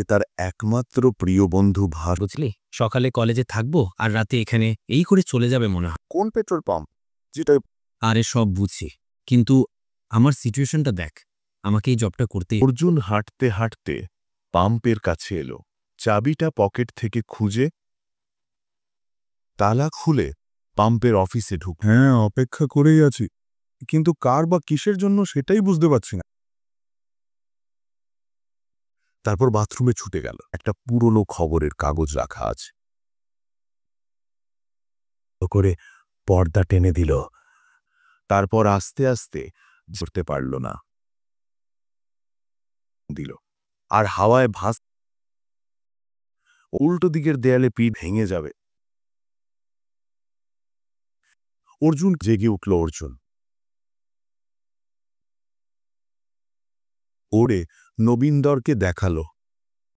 তার একমাত্র প্রিয় বন্ধু ভার। বুঝলি, সকালে কলেজে থাকবো আর রাতে এখানে এই করে চলে যাবে মনে হয়। কোন পেট্রোল পাম্প? যেটা আরে সব বুঝছি, কিন্তু আমার সিচুয়েশনটা দেখ, আমাকে এই জবটা করতেই। অর্জুন হাঁটতে হাঁটতে পাম্পের কাছে এলো। চাবিটা পকেট থেকে খুঁজে তালা খুলে পাম্পের অফিসে ঢুক। হ্যাঁ, অপেক্ষা করেই আছি, কিন্তু কার বা কিসের জন্য সেটাই বুঝতে পারছি না। তারপর বাথরুমে ছুটে গেল। একটা পুরনো খবরের কাগজ রাখা আছে, করে পর্দা টেনে দিল। তারপর আস্তে আস্তে ধরতে পারল না দিল, আর হাওয়ায় ভাস উল্টো দিকের দেয়ালে পিঠ ভেঙে যাবে। অর্জুন জেগে উঠল। অর্জুন ওরে নবীনদরকে দেখালো।